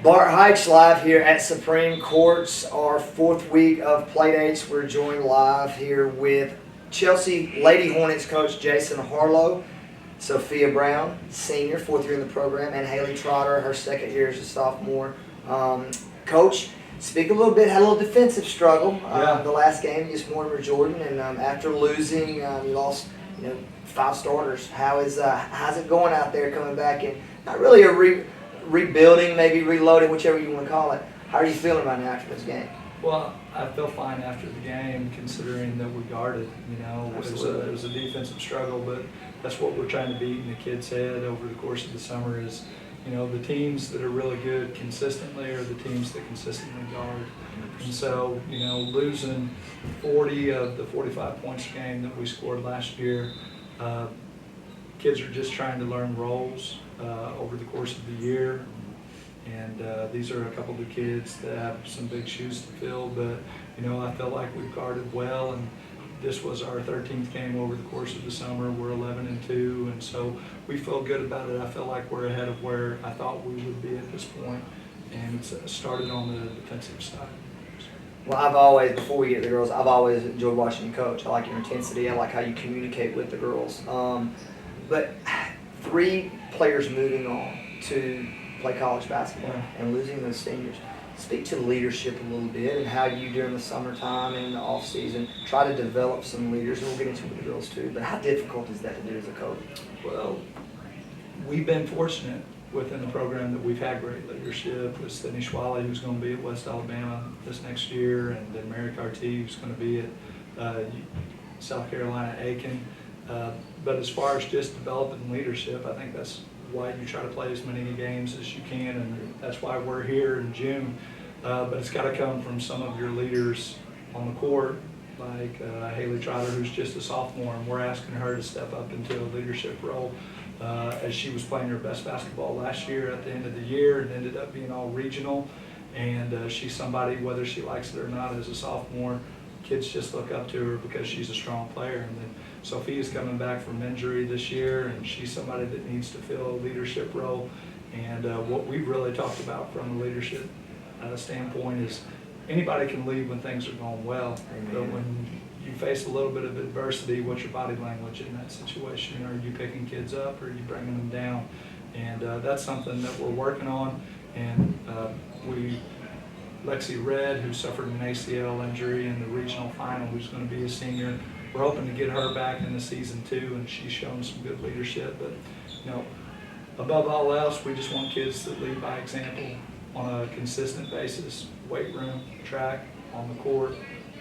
Bart Hikes live here at Supreme Courts, our fourth week of Playdates. We're joined live here with Chelsea Lady Hornets coach Jason Harlow, Sophia Brown, senior, fourth year in the program, and Haley Trotter, her second year as a sophomore. Coach, speak a little bit, had a little defensive struggle the last game against Mortimer Jordan, and after losing, you lost 5 starters. How's it going out there coming back and not really a rebuilding, maybe reloading, whichever you want to call it. How are you feeling right now after this game? Well, I feel fine after the game, considering that we guarded. It was a defensive struggle, but that's what we're trying to beat in the kids' head over the course of the summer is, the teams that are really good consistently are the teams that consistently guard. And so, losing 40 of the 45 points a game that we scored last year, kids are just trying to learn roles over the course of the year. And these are a couple of the kids that have some big shoes to fill, but I felt like we've guarded well, and this was our 13th game over the course of the summer. We're 11-2, and so we feel good about it. I feel like we're ahead of where I thought we would be at this point, and it's started on the defensive side. Well, before we get to the girls, I've always enjoyed watching you coach. I like your intensity. I like how you communicate with the girls. But 3 players moving on to play college basketball and losing those seniors. Speak to leadership a little bit and how you, during the summertime and in the off season, try to develop some leaders. And we'll get into it with the girls too. But how difficult is that to do as a coach? Well, we've been fortunate within the program that we've had great leadership with Sydney Schwally, who's going to be at West Alabama this next year, and then Mary Carty, who's going to be at South Carolina Aiken. But as far as just developing leadership, I think that's why you try to play as many games as you can, and that's why we're here in June. But it's got to come from some of your leaders on the court, like Haley Trotter, who's just a sophomore, and we're asking her to step up into a leadership role as she was playing her best basketball last year at the end of the year and ended up being all regional. And she's somebody, whether she likes it or not, as a sophomore, kids just look up to her because she's a strong player. And then Sophia's coming back from injury this year, and she's somebody that needs to fill a leadership role. And what we've really talked about from a leadership standpoint is anybody can lead when things are going well. Amen. But when you face a little bit of adversity, what's your body language in that situation? Are you picking kids up, or are you bringing them down? And that's something that we're working on. And Lexi Red, who suffered an ACL injury in the regional final, who's going to be a senior, we're hoping to get her back in the season too, and she's shown some good leadership. But above all else, we just want kids that lead by example on a consistent basis, weight room, track, on the court,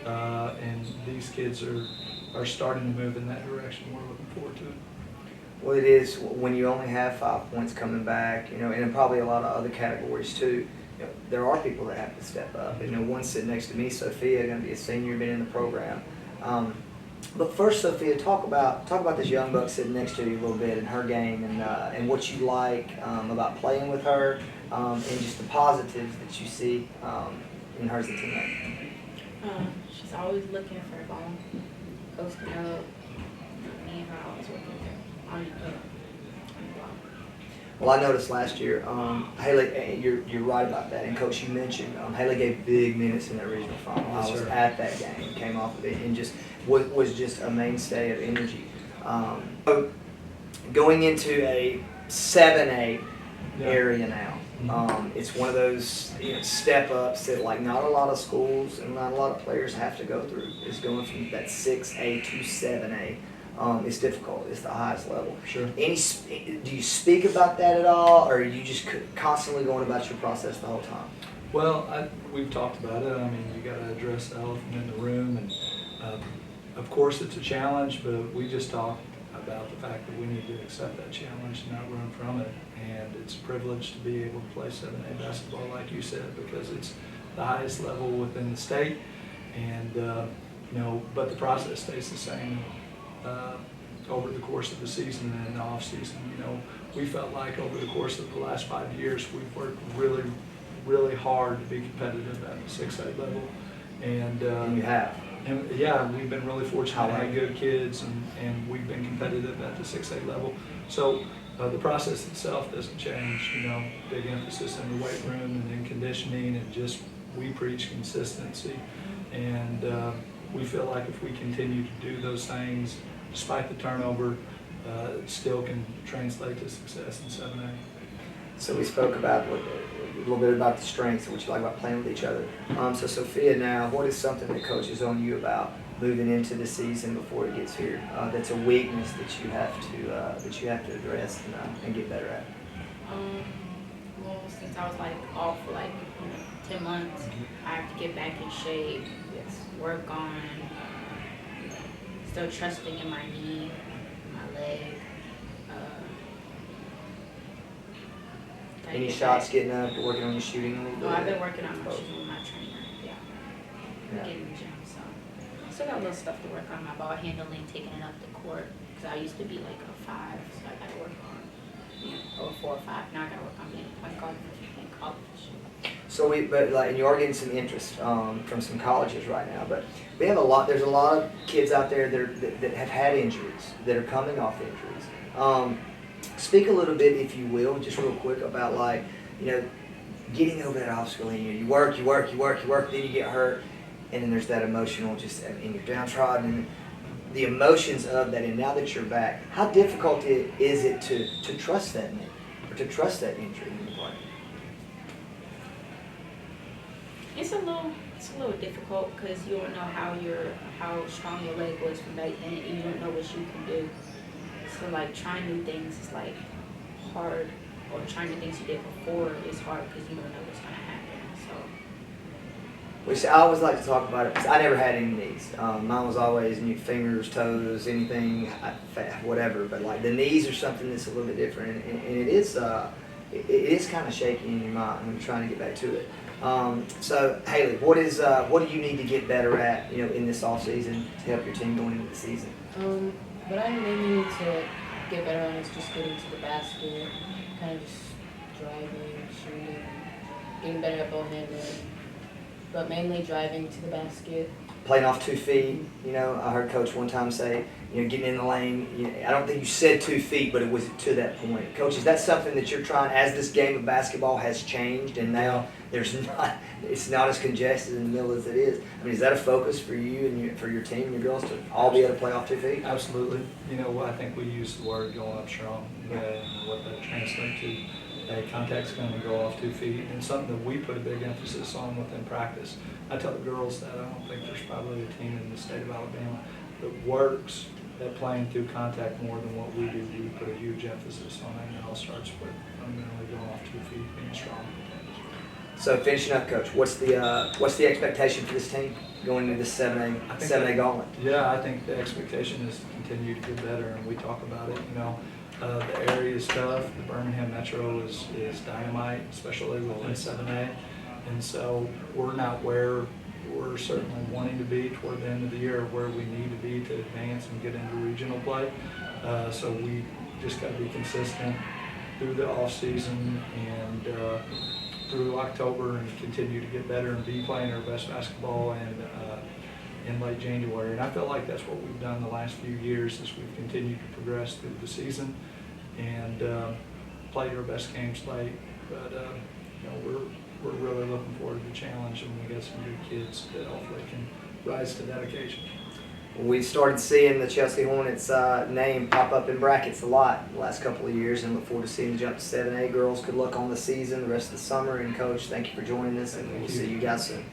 and these kids are starting to move in that direction. We're looking forward to it. Well, it is when you only have 5 points coming back, and in probably a lot of other categories too. There are people that have to step up. One sitting next to me, Sophia, going to be a senior, been in the program. But first, Sophia, talk about this young buck sitting next to you a little bit and her game and what you like about playing with her and just the positives that you see in her as a teammate. She's always looking for a ball, posting up. Me and her always working there on the block. Well, I noticed last year, Haley, you're right about that. And Coach, you mentioned Haley gave big minutes in that regional final. I was at that game, came off of it, and just was just a mainstay of energy. So going into a 7-8 area now, it's one of those step ups that not a lot of schools and not a lot of players have to go through. It's going from that 6A to 7A. It's difficult. It's the highest level. Sure. Do you speak about that at all, or are you just constantly going about your process the whole time? Well, we've talked about it. I mean, you got to address the elephant in the room, and of course it's a challenge. But we just talked about the fact that we need to accept that challenge and not run from it. And it's a privilege to be able to play 7A basketball, like you said, because it's the highest level within the state. And but the process stays the same. Over the course of the season and in the off season, we felt like over the course of the last 5 years, we've worked really, really hard to be competitive at the 6A level, and you have. And yeah, we've been really fortunate to have good kids, and we've been competitive at the 6A level. So The process itself doesn't change, big emphasis in the weight room and in conditioning, and just we preach consistency. And we feel like if we continue to do those things, despite the turnover, it still can translate to success in 7A. So we spoke about a little bit about the strengths and what you like about playing with each other. So Sophia, now, what is something that Coach is on you about moving into the season before it gets here? That's a weakness that you have to address and get better at. Well, since I was off for 10 months, I have to get back in shape. Yes. Work on still trusting in my knee, my leg. Any get shots back. getting up, working on your shooting a little bit? No, I've been working on my shooting with my trainer. Yeah. Yeah. Getting in the gym, so I still got a little stuff to work on. My ball handling, taking it up the court, because I used to be a 5, so I got to work on, or 4 or 5. Now I got to work on being a point guard in college. So and you are getting some interest from some colleges right now, but we have there's a lot of kids out there that have had injuries, that are coming off injuries. Speak a little bit, if you will, just real quick about getting over that obstacle in you. You work, then you get hurt, and then there's that emotional and you're downtrodden, and the emotions of that, and now that you're back, how difficult is it to trust that knee, or to trust that injury when you play? It's a little difficult because you don't know how strong your leg was from back then, and you don't know what you can do. So trying new things is hard, or trying new things you did before is hard because you don't know what's gonna happen. So. Which I always like to talk about it because I never had any knees. Mine was always fingers, toes, anything, whatever. But the knees are something that's a little bit different, and it is kind of shaky in your mind when you're trying to get back to it. So Haley, what do you need to get better at, in this off season to help your team going into the season? What I mainly need to get better on is just getting to the basket, kind of just driving, shooting, getting better at ball handling, but mainly driving to the basket. Playing off 2 feet, I heard Coach one time say, getting in the lane. I don't think you said 2 feet, but it was to that point. Coach, is that something that you're trying, as this game of basketball has changed and now it's not as congested in the middle as it is? I mean, is that a focus for you and for your team and your girls to all be able to play off 2 feet? Absolutely. I think we use the word going up strong, and what that translates to. Contact's going to go off 2 feet, and something that we put a big emphasis on within practice. I tell the girls that I don't think there's probably a team in the state of Alabama that works at playing through contact more than what we do. We put a huge emphasis on it, and it all starts with fundamentally going off 2 feet, being strong. So finishing up, Coach, what's the expectation for this team going into this 7A gauntlet? Yeah, I think the expectation is to continue to get better, and we talk about it. The area is tough. The Birmingham Metro is dynamite, especially within 7A. And so we're not where we're certainly wanting to be toward the end of the year, where we need to be to advance and get into regional play. So we just got to be consistent through the off season and through October, and continue to get better and be playing our best basketball in late January. And I feel like that's what we've done the last few years, as we've continued to progress through the season and played our best games late. But we're really looking forward to the challenge, and we got some good kids that hopefully can rise to that occasion. We started seeing the Chelsea Hornets name pop up in brackets a lot the last couple of years, and look forward to seeing the jump to 7A. Girls, good luck on the season, the rest of the summer. And Coach, thank you for joining us, and we'll see you guys soon.